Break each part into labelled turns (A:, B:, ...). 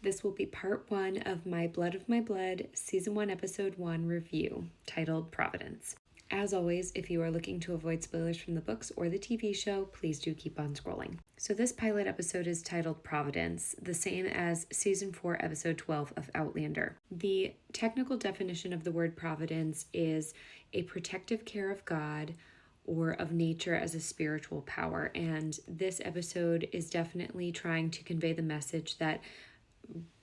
A: This will be part 1 of my Blood of My Blood Season 1 Episode 1 review titled Providence. As always, if you are looking to avoid spoilers from the books or the TV show, please do keep on scrolling. So this pilot episode is titled Providence, the same as Season 4 Episode 12 of Outlander. The technical definition of the word providence is a protective care of God or of nature as a spiritual power. And this episode is definitely trying to convey the message that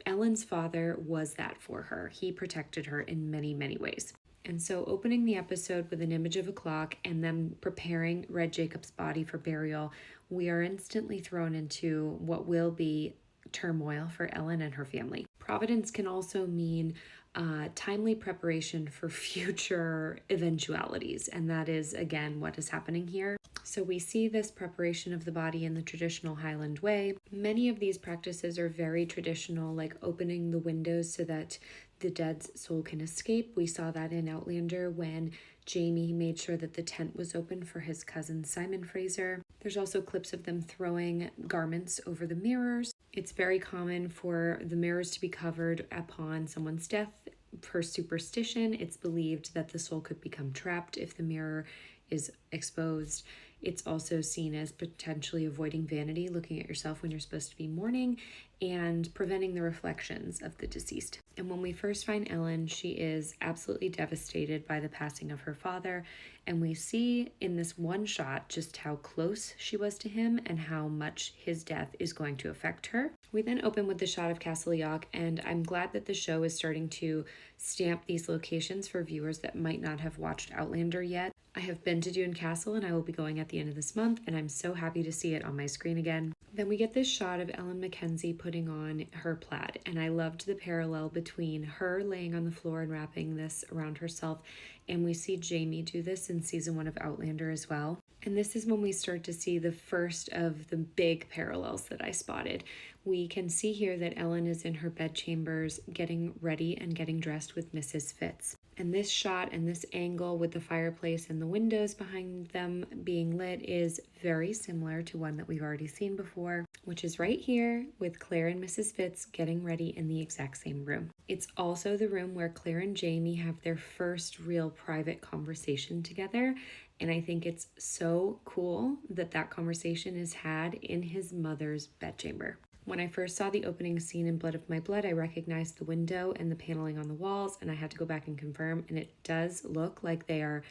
A: Ellen's father was that for her. He protected her in many, many ways. And so opening the episode with an image of a clock and then preparing Red Jacob's body for burial, we are instantly thrown into what will be turmoil for Ellen and her family. Providence can also mean timely preparation for future eventualities, and that is, again, what is happening here. So we see this preparation of the body in the traditional Highland way. Many of these practices are very traditional, like opening the windows so that the dead's soul can escape. We saw that in Outlander when Jamie made sure that the tent was open for his cousin Simon Fraser. There's also clips of them throwing garments over the mirrors. It's very common for the mirrors to be covered upon someone's death. For superstition, it's believed that the soul could become trapped if the mirror is exposed. It's also seen as potentially avoiding vanity, looking at yourself when you're supposed to be mourning, and preventing the reflections of the deceased. And when we first find Ellen, she is absolutely devastated by the passing of her father, and we see in this one shot just how close she was to him and how much his death is going to affect her. We then open with the shot of Castle Yock, and I'm glad that the show is starting to stamp these locations for viewers that might not have watched Outlander yet. I have been to Dune Castle and I will be going at the end of this month, and I'm so happy to see it on my screen again. Then we get this shot of Ellen Mackenzie putting on her plaid, and I loved the parallel between her laying on the floor and wrapping this around herself, and we see Jamie do this in season 1 of Outlander as well. And this is when we start to see the first of the big parallels that I spotted. We can see here that Ellen is in her bedchambers getting ready and getting dressed with Mrs. Fitz. And this shot and this angle with the fireplace and the windows behind them being lit is very similar to one that we've already seen before, which is right here with Claire and Mrs. Fitz getting ready in the exact same room. It's also the room where Claire and Jamie have their first real private conversation together. And I think it's so cool that that conversation is had in his mother's bedchamber. When I first saw the opening scene in Blood of My Blood, I recognized the window and the paneling on the walls, and I had to go back and confirm, and it does look like they are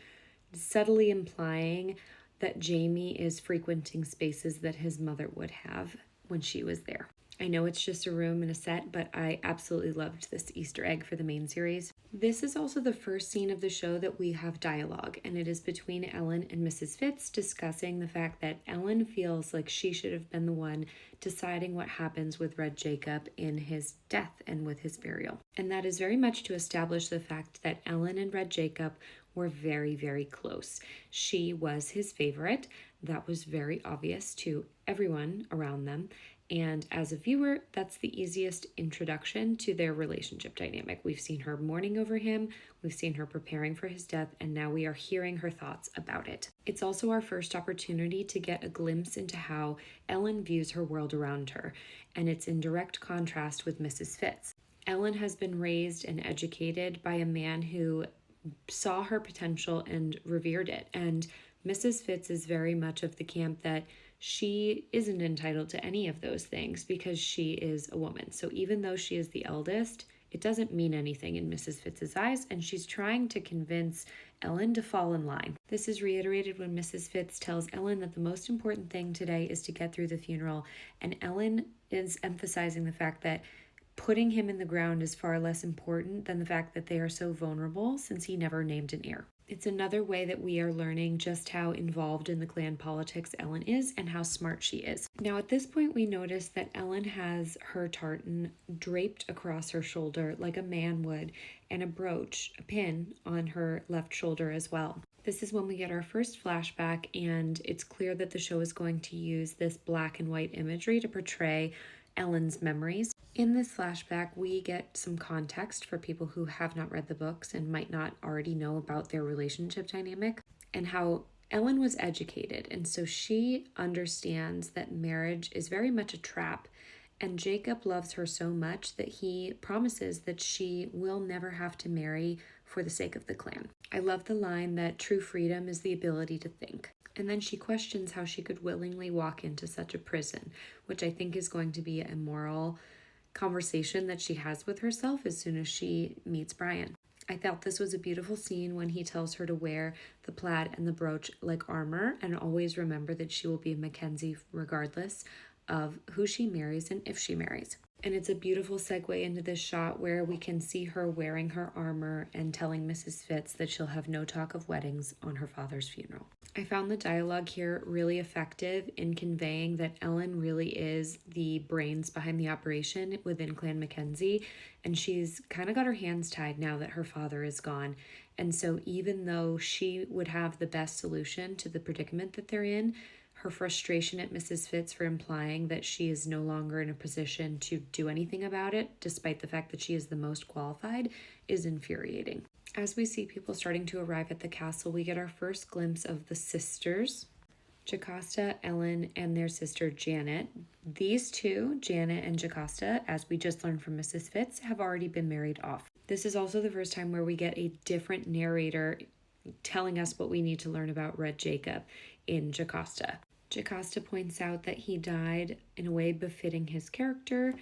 A: subtly implying that Jamie is frequenting spaces that his mother would have when she was there. I know it's just a room and a set, but I absolutely loved this Easter egg for the main series. This is also the first scene of the show that we have dialogue, and it is between Ellen and Mrs. Fitz discussing the fact that Ellen feels like she should have been the one deciding what happens with Red Jacob in his death and with his burial. And that is very much to establish the fact that Ellen and Red Jacob were very, very close. She was his favorite. That was very obvious to everyone around them. And as a viewer, that's the easiest introduction to their relationship dynamic. We've seen her mourning over him, we've seen her preparing for his death, and now we are hearing her thoughts about it. It's also our first opportunity to get a glimpse into how Ellen views her world around her, and it's in direct contrast with Mrs. Fitz. Ellen has been raised and educated by a man who saw her potential and revered it, and Mrs. Fitz is very much of the camp that she isn't entitled to any of those things because she is a woman. So even though she is the eldest, it doesn't mean anything in Mrs. Fitz's eyes, and she's trying to convince Ellen to fall in line. This is reiterated when Mrs. Fitz tells Ellen that the most important thing today is to get through the funeral, and Ellen is emphasizing the fact that putting him in the ground is far less important than the fact that they are so vulnerable since he never named an heir. It's another way that we are learning just how involved in the clan politics Ellen is and how smart she is. Now at this point we notice that Ellen has her tartan draped across her shoulder like a man would, and a brooch, a pin, on her left shoulder as well. This is when we get our first flashback, and it's clear that the show is going to use this black and white imagery to portray Ellen's memories. In this flashback, we get some context for people who have not read the books and might not already know about their relationship dynamic, and how Ellen was educated, and so she understands that marriage is very much a trap, And Jacob loves her so much that he promises that she will never have to marry for the sake of the clan. I love the line that true freedom is the ability to think. And then she questions how she could willingly walk into such a prison, which I think is going to be a moral conversation that she has with herself as soon as she meets Brian. I felt this was a beautiful scene when he tells her to wear the plaid and the brooch like armor and always remember that she will be a Mackenzie regardless of who she marries and if she marries. And it's a beautiful segue into this shot where we can see her wearing her armor and telling Mrs. Fitz that she'll have no talk of weddings on her father's funeral. I found the dialogue here really effective in conveying that Ellen really is the brains behind the operation within Clan Mackenzie, and she's kind of got her hands tied now that her father is gone. And so even though she would have the best solution to the predicament that they're in, her frustration at Mrs. Fitz for implying that she is no longer in a position to do anything about it, despite the fact that she is the most qualified, is infuriating. As we see people starting to arrive at the castle, we get our first glimpse of the sisters, Jocasta, Ellen, and their sister Janet. These two, Janet and Jocasta, as we just learned from Mrs. Fitz, have already been married off. This is also the first time where we get a different narrator telling us what we need to learn about Red Jacob in Jocasta. Jocasta points out that he died in a way befitting his character,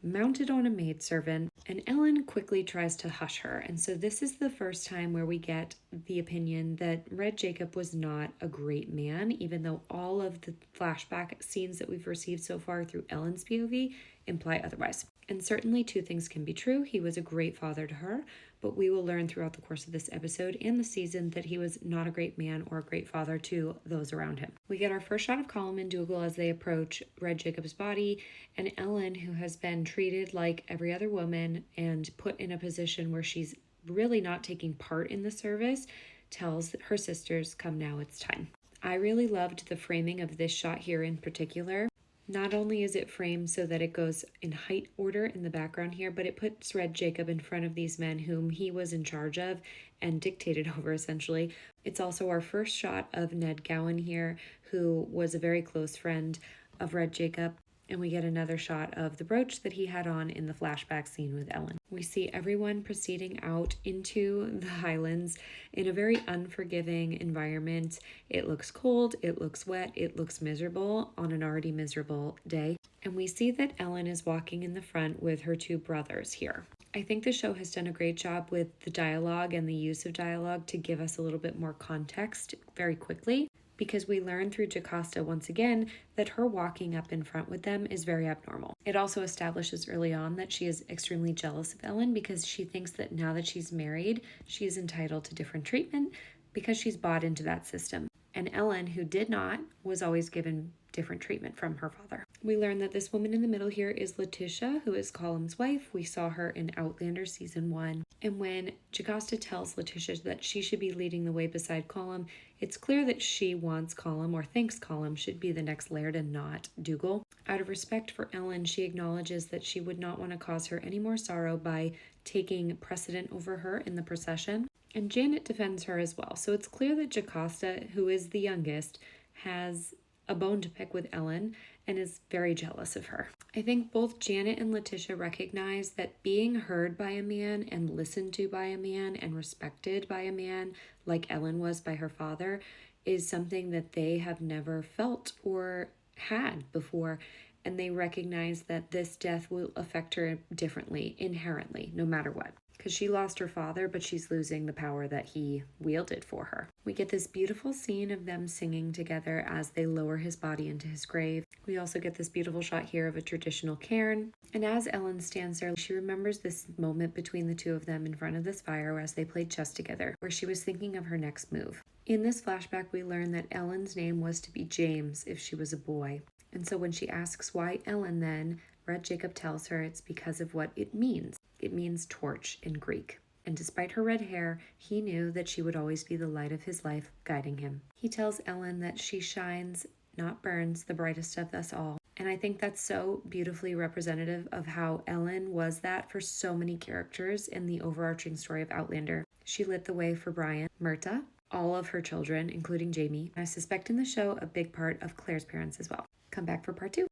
A: mounted on a maidservant, and Ellen quickly tries to hush her. And so this is the first time where we get the opinion that Red Jacob was not a great man, even though all of the flashback scenes that we've received so far through Ellen's POV imply otherwise. And certainly two things can be true. He was a great father to her, but we will learn throughout the course of this episode and the season that he was not a great man or a great father to those around him. We get our first shot of Colum and Dougal as they approach Red Jacob's body, and Ellen, who has been treated like every other woman and put in a position where she's really not taking part in the service, tells her sisters, "Come now, it's time." I really loved the framing of this shot here in particular. Not only is it framed so that it goes in height order in the background here, but it puts Red Jacob in front of these men whom he was in charge of and dictated over, essentially. It's also our first shot of Ned Gowan here, who was a very close friend of Red Jacob. And we get another shot of the brooch that he had on in the flashback scene with Ellen. We see everyone proceeding out into the Highlands in a very unforgiving environment. It looks cold, it looks wet, it looks miserable on an already miserable day. And we see that Ellen is walking in the front with her two brothers here. I think the show has done a great job with the dialogue and the use of dialogue to give us a little bit more context very quickly, because we learn through Jocasta once again that her walking up in front with them is very abnormal. It also establishes early on that she is extremely jealous of Ellen because she thinks that now that she's married, she is entitled to different treatment because she's bought into that system. And Ellen, who did not, was always given different treatment from her father. We learn that this woman in the middle here is Letitia, who is Colum's wife. We saw her in Outlander season 1. And when Jocasta tells Letitia that she should be leading the way beside Colum, it's clear that she wants Colum, or thinks Colum, should be the next Laird and not Dougal. Out of respect for Ellen, she acknowledges that she would not want to cause her any more sorrow by taking precedent over her in the procession. And Janet defends her as well. So it's clear that Jocasta, who is the youngest, has a bone to pick with Ellen and is very jealous of her. I think both Janet and Letitia recognize that being heard by a man and listened to by a man and respected by a man like Ellen was by her father is something that they have never felt or had before. And they recognize that this death will affect her differently, inherently, no matter what. Because she lost her father, but she's losing the power that he wielded for her. We get this beautiful scene of them singing together as they lower his body into his grave. We also get this beautiful shot here of a traditional cairn. And as Ellen stands there, she remembers this moment between the two of them in front of this fire as they played chess together, where she was thinking of her next move. In this flashback, we learn that Ellen's name was to be James if she was a boy. And so when she asks why Ellen then, Red Jacob tells her it's because of what it means. It means torch in Greek. And despite her red hair, he knew that she would always be the light of his life, guiding him. He tells Ellen that she shines, not burns, the brightest of us all. And I think that's so beautifully representative of how Ellen was that for so many characters in the overarching story of Outlander. She lit the way for Brian, Myrta, all of her children, including Jamie. And I suspect in the show a big part of Claire's parents as well. Come back for part 2.